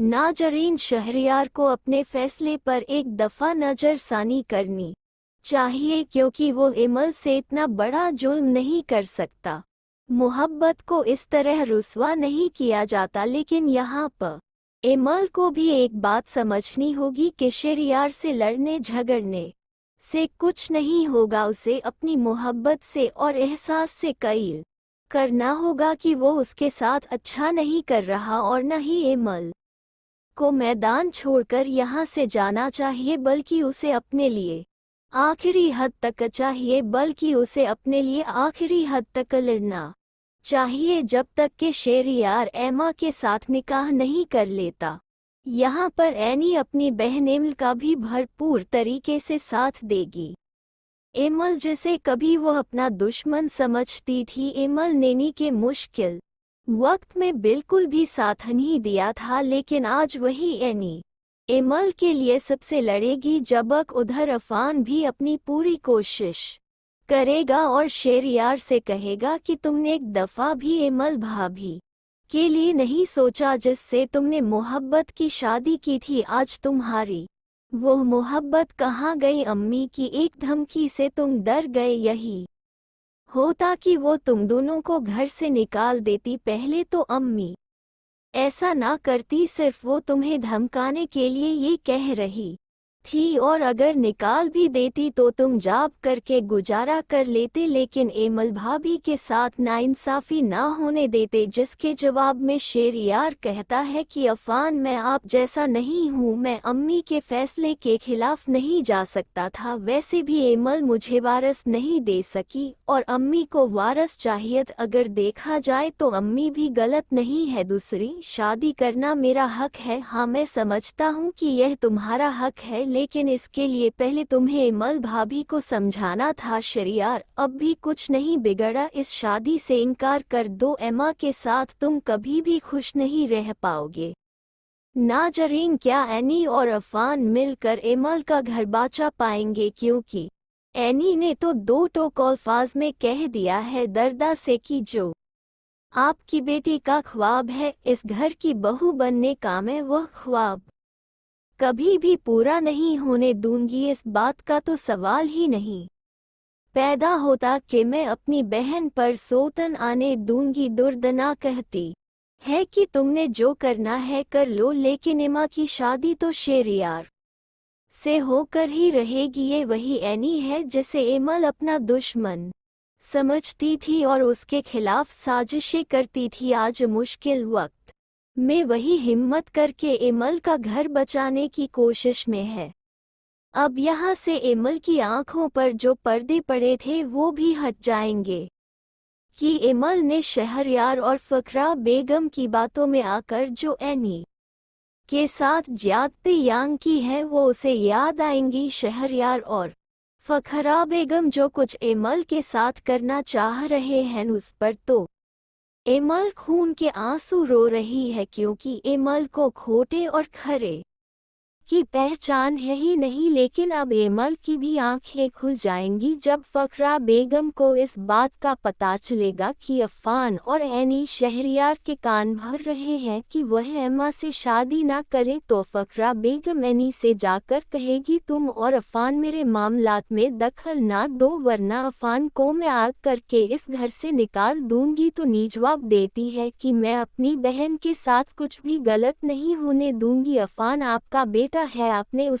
नाजरीन, शहरयार को अपने फैसले पर एक दफ़ा नज़रसानी करनी चाहिए क्योंकि वो एमल से इतना बड़ा जुल्म नहीं कर सकता। मोहब्बत को इस तरह रुस्वा नहीं किया जाता, लेकिन यहाँ पर एमल को भी एक बात समझनी होगी कि शहरयार से लड़ने झगड़ने से कुछ नहीं होगा। उसे अपनी मोहब्बत से और एहसास से कईल करना होगा कि वो उसके साथ अच्छा नहीं कर रहा और न ही एमल को मैदान छोड़कर यहाँ से जाना चाहिए, बल्कि उसे अपने लिए आखिरी हद तक आखिरी हद तक लड़ना चाहिए जब तक कि शहरयार एमा के साथ निकाह नहीं कर लेता। यहाँ पर एनी अपनी बहन एमल का भी भरपूर तरीके से साथ देगी। एमल जिसे कभी वो अपना दुश्मन समझती थी, एमल नेनी के मुश्किल वक्त में बिल्कुल भी साथ नहीं दिया था, लेकिन आज वही एनी एमल के लिए सबसे लड़ेगी। जबक उधर अफान भी अपनी पूरी कोशिश करेगा और शहरयार से कहेगा कि तुमने एक दफ़ा भी एमल भाभी के लिए नहीं सोचा जिससे तुमने मोहब्बत की शादी की थी। आज तुम्हारी वो मोहब्बत कहाँ गई? अम्मी की एक धमकी से तुम डर गए। यही होता कि वो तुम दोनों को घर से निकाल देती। पहले तो अम्मी ऐसा ना करती, सिर्फ वो तुम्हें धमकाने के लिए ये कह रही थी, और अगर निकाल भी देती तो तुम जॉब करके गुजारा कर लेते, लेकिन एमल भाभी के साथ नाइंसाफ़ी ना होने देते। जिसके जवाब में शहरयार कहता है कि अफान, मैं आप जैसा नहीं हूँ, मैं अम्मी के फैसले के खिलाफ नहीं जा सकता था। वैसे भी एमल मुझे वारस नहीं दे सकी और अम्मी को वारस चाहिए। अगर देखा जाए तो अम्मी भी गलत नहीं है, दूसरी शादी करना मेरा हक है। हाँ, मैं समझता हूँ कि यह तुम्हारा हक है, लेकिन इसके लिए पहले तुम्हें एमल भाभी को समझाना था। शहरयार, अब भी कुछ नहीं बिगड़ा, इस शादी से इनकार कर दो। एमा के साथ तुम कभी भी खुश नहीं रह पाओगे। नाजरीन, क्या एनी और अफान मिलकर एमल का घर बचा पाएंगे? क्योंकि एनी ने तो दो टोक अल्फाज में कह दिया है दर्दा से कि जो आपकी बेटी का ख्वाब है इस घर की बहू बनने का, मैं वह ख्वाब कभी भी पूरा नहीं होने दूंगी। इस बात का तो सवाल ही नहीं पैदा होता कि मैं अपनी बहन पर सोतन आने दूंगी। दुर्दना कहती है कि तुमने जो करना है कर लो, लेकिन एमा की शादी तो शहरयार से होकर ही रहेगी। ये वही एनी है जिसे एमल अपना दुश्मन समझती थी और उसके खिलाफ साजिशें करती थी। आज मुश्किल वक्त में वही हिम्मत करके एमल का घर बचाने की कोशिश में है। अब यहाँ से एमल की आंखों पर जो पर्दे पड़े थे वो भी हट जाएंगे कि एमल ने शहरयार और फकरा बेगम की बातों में आकर जो एनी के साथ ज्यादती की है वो उसे याद आएंगी। शहरयार और फकरा बेगम जो कुछ एमल के साथ करना चाह रहे हैं उस पर तो एमल खून के आंसू रो रही है, क्योंकि एमल को खोटे और खरे की पहचान है ही नहीं। लेकिन अब एमल की भी आंखें खुल जाएंगी जब फकरा बेगम को इस बात का पता चलेगा कि अफान और एनी शहरयार के कान भर रहे हैं कि वह एमा से शादी ना करे। तो फकरा बेगम एनी से जाकर कहेगी, तुम और अफान मेरे मामलात में दखल ना दो, वरना अफान को मैं आग करके इस घर से निकाल दूंगी। तो नी जवाब देती है कि मैं अपनी बहन के साथ कुछ भी गलत नहीं होने दूंगी। अफान आपका बेटा है, आपने उस